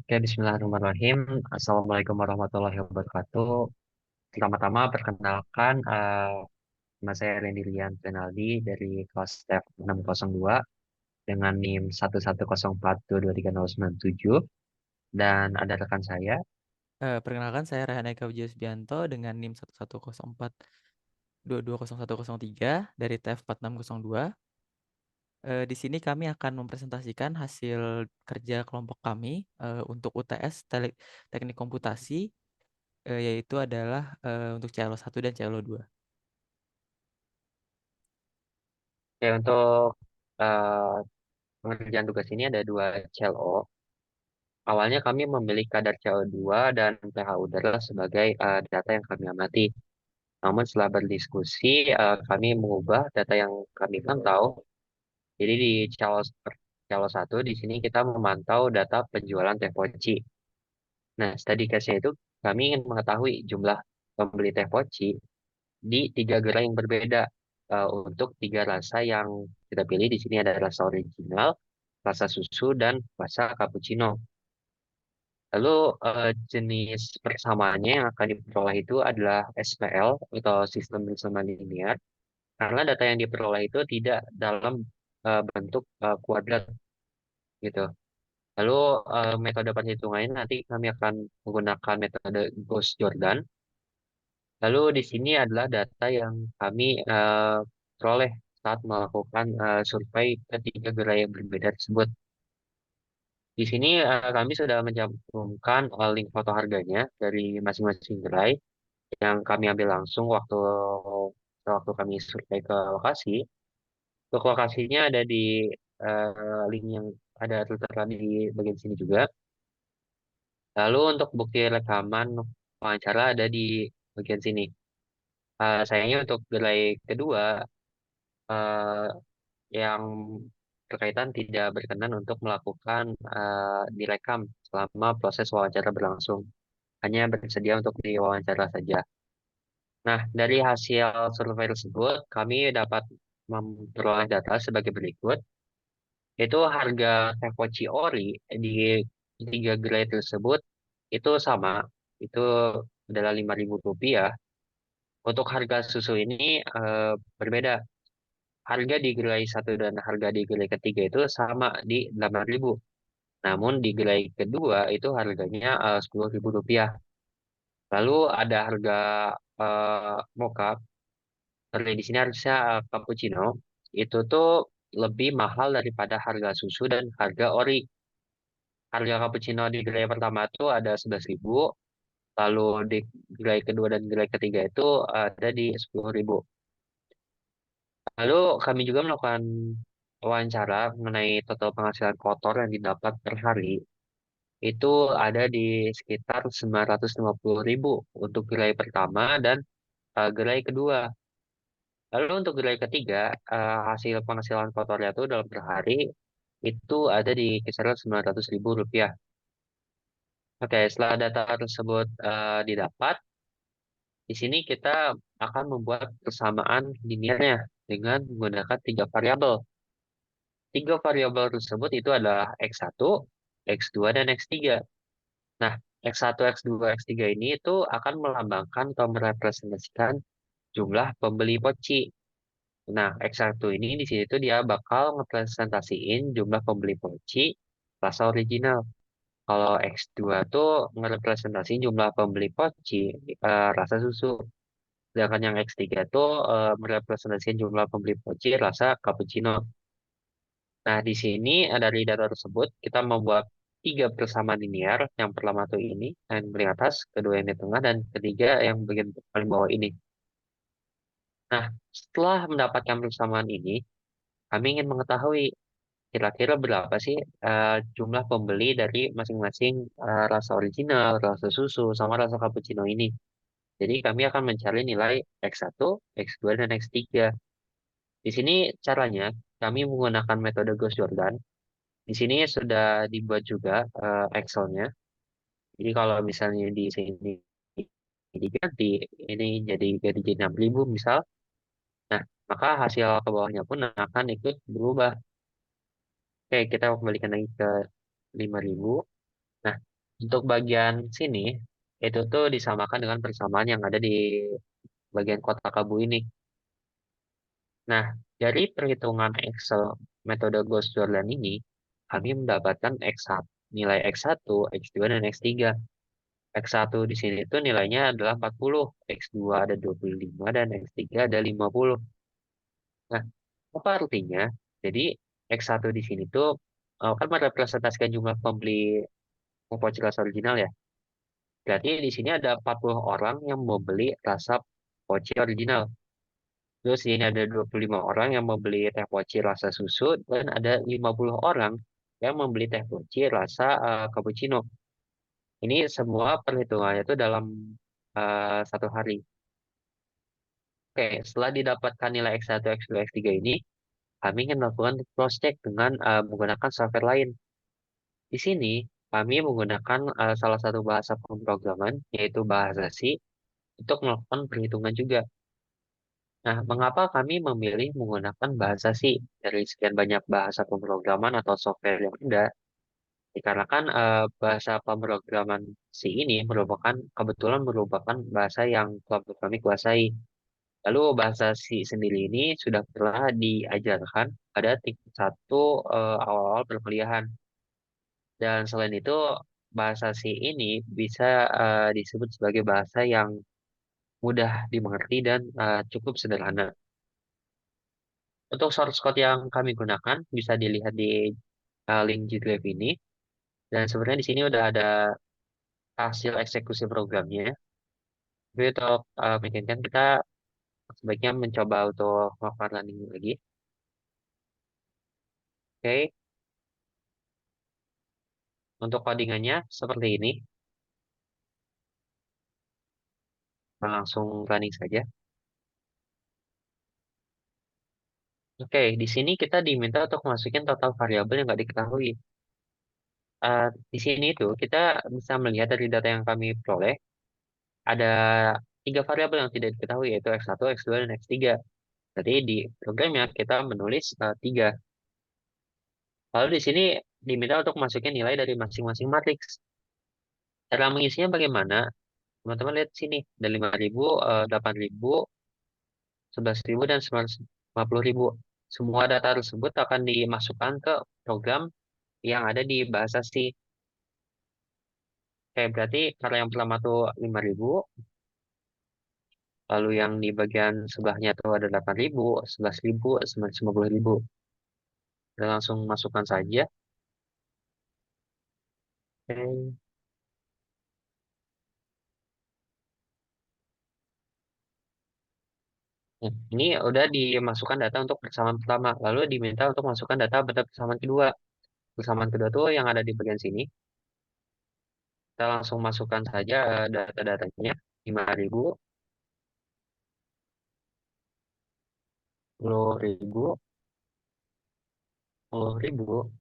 Oke, Bismillahirrahmanirrahim. Assalamualaikum warahmatullahi wabarakatuh. Pertama-tama perkenalkan, nama saya Randy Lian Renaldi dari kelas TEF 602 dengan NIM 11042230977 dan ada rekan saya. Perkenalkan saya Rehan Eka Wijayasbianto dengan NIM 11042201103 dari TF 4602. Di sini kami akan mempresentasikan hasil kerja kelompok kami untuk UTS Teknik Komputasi, yaitu adalah untuk CLO 1 dan CLO 2. Oke, untuk eh, pengerjaan tugas ini ada dua CLO. Awalnya kami memilih kadar CO2 dan pH udara sebagai data yang kami amati. Namun setelah berdiskusi, kami mengubah data yang kami pantau. Jadi di calo satu di sini kita memantau data penjualan teh poci. Nah, study case-nya itu kami ingin mengetahui jumlah pembeli teh poci di tiga gerai yang berbeda. Untuk tiga rasa yang kita pilih di sini ada rasa original, rasa susu, dan rasa cappuccino. Lalu jenis persamaannya yang akan diperoleh itu adalah SPL atau sistem persamaan linear. Karena data yang diperoleh itu tidak dalam bentuk kuadrat gitu. Lalu metode perhitungannya nanti kami akan menggunakan metode Gauss-Jordan. Lalu di sini adalah data yang kami peroleh saat melakukan survei ketiga gerai yang berbeda tersebut. Di sini kami sudah mencantumkan link foto harganya dari masing-masing gerai yang kami ambil langsung waktu waktu kami survei ke lokasi. Untuk lokasinya ada di link yang ada tertera di bagian sini juga. Lalu untuk bukti rekaman wawancara ada di bagian sini. Sayangnya untuk gerai kedua eh, yang berkaitan tidak berkenan untuk melakukan direkam selama proses wawancara berlangsung. Hanya bersedia untuk diwawancara saja. Nah, dari hasil survei tersebut, kami dapat memperoleh data sebagai berikut. Itu harga teh poci ori di tiga gerai tersebut itu sama. Itu adalah Rp5.000. Untuk harga susu ini berbeda. Harga di gerai satu dan harga di gerai ketiga itu sama di 8.000. Namun di gerai kedua itu harganya Rp10.000. Lalu ada harga mocha. Harga di sini harusnya cappuccino. Itu tuh lebih mahal daripada harga susu dan harga ori. Harga cappuccino di gerai pertama itu ada 11.000. Lalu di gerai kedua dan gerai ketiga itu ada di 10.000. Lalu kami juga melakukan wawancara mengenai total penghasilan kotor yang didapat per hari. Itu ada di sekitar 950.000 untuk gerai pertama dan gerai kedua. Lalu untuk gerai ketiga, hasil penghasilan kotornya itu dalam per hari itu ada di kisaran Rp900.000. Oke, setelah data tersebut didapat, di sini kita akan membuat persamaan linearnya dengan menggunakan tiga variabel. Tiga variabel tersebut itu adalah X1, X2, dan X3. Nah, X1, X2, X3 ini itu akan melambangkan atau merepresentasikan jumlah pembeli poci. Nah, X1 ini di sini tuh dia bakal ngepresentasiin jumlah pembeli poci rasa original. Kalau X2 tuh ngerepresentasiin jumlah pembeli poci rasa susu. Sedangkan yang X3 tuh merepresentasikan jumlah pembeli poci rasa cappuccino. Nah, di sini dari data tersebut kita membuat tiga persamaan linear. Yang pertama tuh ini yang paling atas, kedua yang di tengah, dan ketiga yang bagian paling bawah ini. Nah, setelah mendapatkan persamaan ini, kami ingin mengetahui kira-kira berapa sih jumlah pembeli dari masing-masing rasa original, rasa susu, sama rasa cappuccino ini. Jadi kami akan mencari nilai X1, X2, dan X3. Di sini caranya kami menggunakan metode Gauss-Jordan. Di sini sudah dibuat juga Excel-nya. Jadi kalau misalnya di sini diganti, ini jadi 6.000 misal. Nah, maka hasil ke bawahnya pun akan ikut berubah. Oke, kita kembalikan lagi ke 5.000. Nah, Untuk bagian sini, itu tuh disamakan dengan persamaan yang ada di bagian kotak abu ini. Nah, dari perhitungan Excel metode Gauss Jordan ini, kami mendapatkan X1, nilai X1, X2, dan X3. X1 di sini tuh nilainya adalah 40, X2 ada 25, dan X3 ada 50. Nah, apa artinya? Jadi, X1 di sini tuh kan merepresentasikan jumlah pembeli pupuk jelas original ya. Berarti di sini ada 40 orang yang membeli rasa poci original. Terus di sini ada 25 orang yang membeli teh poci rasa susu dan ada 50 orang yang membeli teh poci rasa cappuccino. Ini semua perhitungannya itu dalam 1 hari. Oke, setelah didapatkan nilai X1, X2, X3 ini, kami ingin melakukan cross check dengan menggunakan software lain. Di sini kami menggunakan salah satu bahasa pemrograman yaitu bahasa C untuk melakukan perhitungan juga. Nah, mengapa kami memilih menggunakan bahasa C dari sekian banyak bahasa pemrograman atau software yang ada? Dikarenakan bahasa pemrograman C ini kebetulan merupakan bahasa yang kelompok kami kuasai. Lalu bahasa C sendiri ini sudah pernah diajarkan pada tingkat 1 awal-awal perkuliahan. Dan selain itu, bahasa C ini bisa disebut sebagai bahasa yang mudah dimengerti dan cukup sederhana. Untuk source code yang kami gunakan bisa dilihat di link G-Drive ini. Dan sebenarnya di sini udah ada hasil eksekusi programnya. Jadi untuk meyakinkan kita sebaiknya mencoba untuk melakukan running lagi. Oke, untuk codingannya seperti ini. Langsung running saja. Oke, di sini kita diminta untuk masukin total variabel yang nggak diketahui. Di sini itu kita bisa melihat dari data yang kami peroleh, ada 3 variabel yang tidak diketahui, yaitu X1, X2, dan X3. Jadi di programnya kita menulis 3. Lalu di sini diminta untuk masukin nilai dari masing-masing matriks. Cara mengisinya bagaimana? Teman-teman lihat sini, ada 5.000, 8.000, 11.000, dan 950.000. Semua data tersebut akan dimasukkan ke program yang ada di bahasa C. Oke, berarti cara yang pertama tuh 5.000, lalu yang di bagian sebelahnya tuh ada 8.000, 11.000, 950.000. Kita langsung masukkan saja. Oke. Nah, ini udah dimasukkan data untuk persamaan pertama, lalu diminta untuk masukkan data pada persamaan kedua. Persamaan kedua tuh yang ada di bagian sini. Kita langsung masukkan saja data-datanya. 5.000, 10.000, 10.000,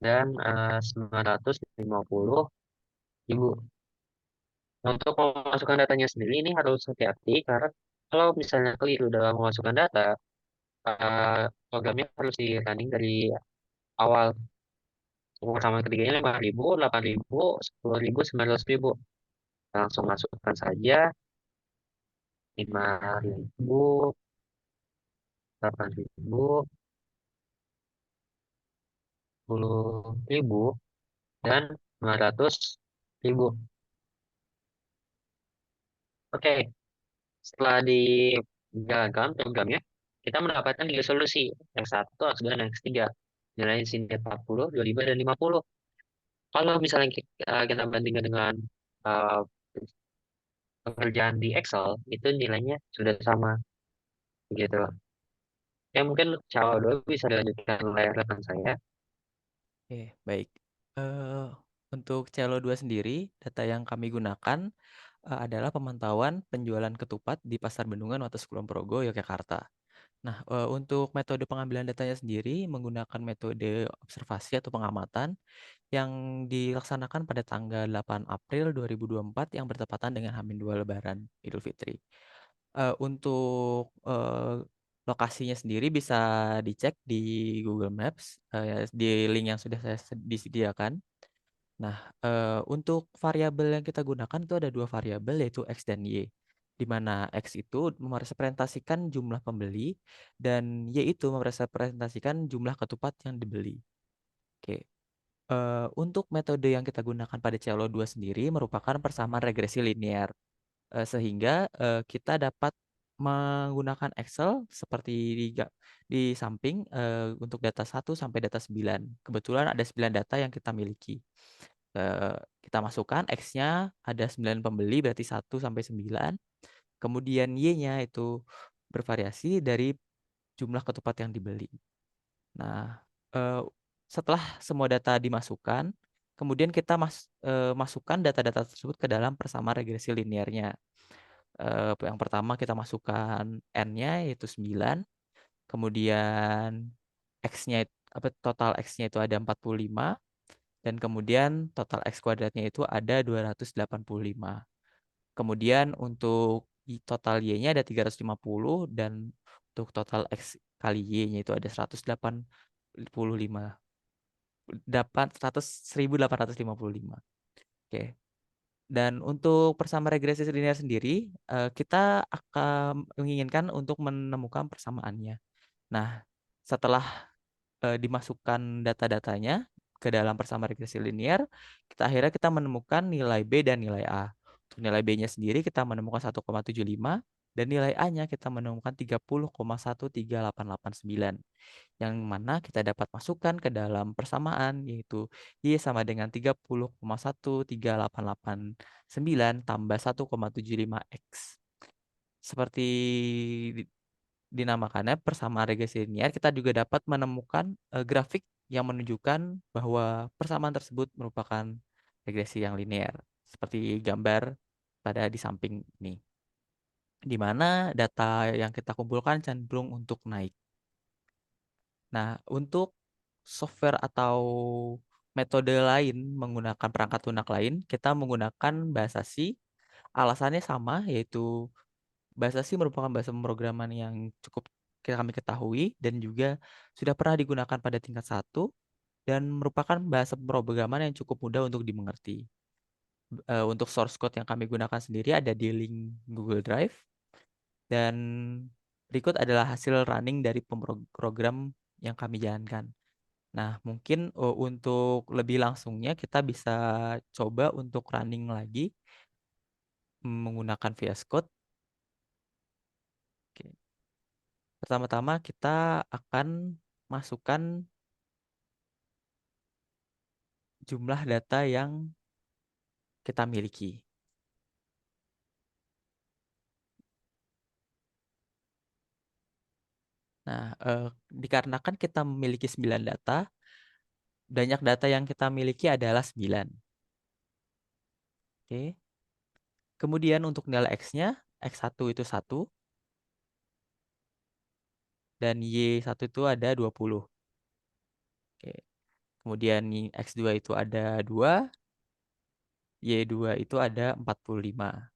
dan 950.000. Untuk memasukkan datanya sendiri ini harus hati-hati karena kalau misalnya keliru dalam memasukkan data, programnya harus di running dari awal. Sama ketiganya 5.000, 8.000, 10.000, 900.000. Langsung masukkan saja 5.000, 8.000, 10.000, dan 900.000. Oke, setelah dijalankan programnya, kita mendapatkan 3 solusi. X1, X2, dan X3. Nilainya di sini 40, 25, dan 50. Kalau misalnya kita bandingkan dengan uh, pekerjaan di Excel, itu nilainya sudah sama. Gitu. Ya mungkin Cawa dulu bisa dilanjutkan layar rekan saya. Oke, baik. Eh, untuk CLO2 sendiri, data yang kami gunakan adalah pemantauan penjualan ketupat di Pasar Bendungan Wates Kulon Progo, Yogyakarta. Nah, untuk metode pengambilan datanya sendiri menggunakan metode observasi atau pengamatan yang dilaksanakan pada tanggal 8 April 2024 yang bertepatan dengan H-2 Lebaran Idul Fitri. Untuk lokasinya sendiri bisa dicek di Google Maps di link yang sudah saya disediakan. Nah, untuk variabel yang kita gunakan itu ada dua variabel yaitu X dan Y. Di mana X itu merepresentasikan jumlah pembeli dan Y itu merepresentasikan jumlah ketupat yang dibeli. Oke. Untuk metode yang kita gunakan pada CLO2 sendiri merupakan persamaan regresi linear. Sehingga kita dapat menggunakan Excel seperti di samping untuk data 1 sampai data 9. Kebetulan ada 9 data yang kita miliki. Kita masukkan X-nya ada 9 pembeli berarti 1 sampai 9. Kemudian Y-nya itu bervariasi dari jumlah ketupat yang dibeli. Nah, eh, setelah semua data dimasukkan, kemudian kita masukkan data-data tersebut ke dalam persamaan regresi linearnya. Yang pertama kita masukkan N-nya yaitu 9, kemudian X-nya total X-nya itu ada 45 dan kemudian total X kuadratnya itu ada 285. Kemudian untuk total Y-nya ada 350 dan untuk total X kali Y-nya itu ada 185. 1855. Oke. Dan untuk persamaan regresi linear sendiri, kita akan menginginkan untuk menemukan persamaannya. Nah, setelah dimasukkan data-datanya ke dalam persamaan regresi linear, kita menemukan nilai B dan nilai A. Untuk nilai B-nya sendiri kita menemukan 1,75 dan nilai A-nya kita menemukan 30,13889 yang mana kita dapat masukkan ke dalam persamaan yaitu Y sama dengan 30,13889 tambah 1,75X. Seperti dinamakannya persamaan regresi linear, kita juga dapat menemukan grafik yang menunjukkan bahwa persamaan tersebut merupakan regresi yang linear. Seperti gambar pada di samping ini, di mana data yang kita kumpulkan cenderung untuk naik. Nah, untuk software atau metode lain menggunakan perangkat lunak lain, kita menggunakan bahasa C. Alasannya sama, yaitu bahasa C merupakan bahasa pemrograman yang cukup kami ketahui dan juga sudah pernah digunakan pada tingkat 1 dan merupakan bahasa pemrograman yang cukup mudah untuk dimengerti. Untuk source code yang kami gunakan sendiri ada di link Google Drive dan berikut adalah hasil running dari program yang kami jalankan. Nah, mungkin untuk lebih langsungnya kita bisa coba untuk running lagi menggunakan VS Code. Oke. Pertama-tama kita akan masukkan jumlah data yang kita miliki. Nah, dikarenakan kita memiliki 9 data, banyak data yang kita miliki adalah 9. Oke. Kemudian untuk nilai X-nya, X1 itu 1 dan Y1 itu ada 20. Oke. Kemudian X2 itu ada 2, Y2 itu ada 45.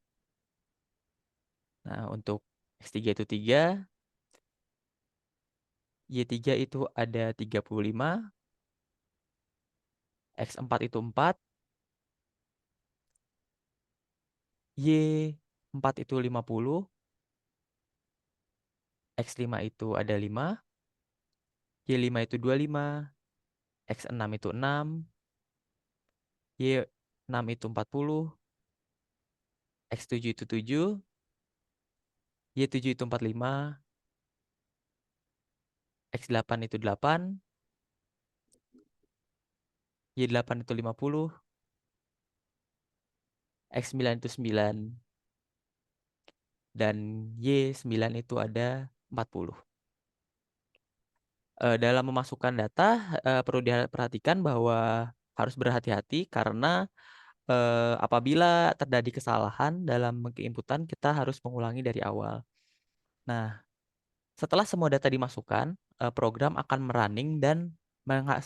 Nah, untuk X3 itu 3, Y3 itu ada 35, X4 itu 4, Y4 itu 50, X5 itu ada 5, Y5 itu 25, X6 itu 6, Y6 itu 40, X7 itu 7, Y7 itu 45, X8 itu 8, Y8 itu 50, X9 itu 9, dan Y9 itu ada 40. Dalam memasukkan data, perlu diperhatikan bahwa harus berhati-hati karena apabila terjadi kesalahan dalam penginputan, kita harus mengulangi dari awal. Nah, setelah semua data dimasukkan, program akan merunning dan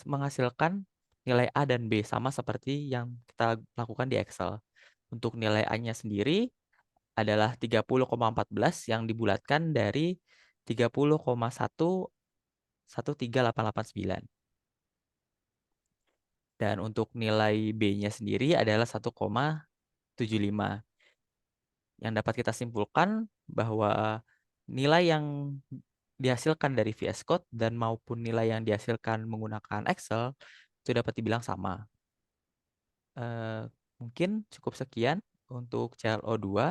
menghasilkan nilai A dan B sama seperti yang kita lakukan di Excel. Untuk nilai A-nya sendiri adalah 30,14 yang dibulatkan dari 30,1138889. Dan untuk nilai B-nya sendiri adalah 1,75. Yang dapat kita simpulkan bahwa nilai yang dihasilkan dari VS Code dan maupun nilai yang dihasilkan menggunakan Excel itu dapat dibilang sama. Eh, Mungkin cukup sekian untuk CLO 2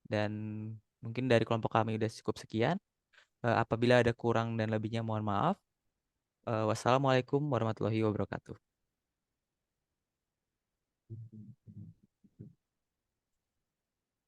dan mungkin dari kelompok kami sudah cukup sekian. Apabila ada kurang dan lebihnya mohon maaf. Wassalamualaikum warahmatullahi wabarakatuh.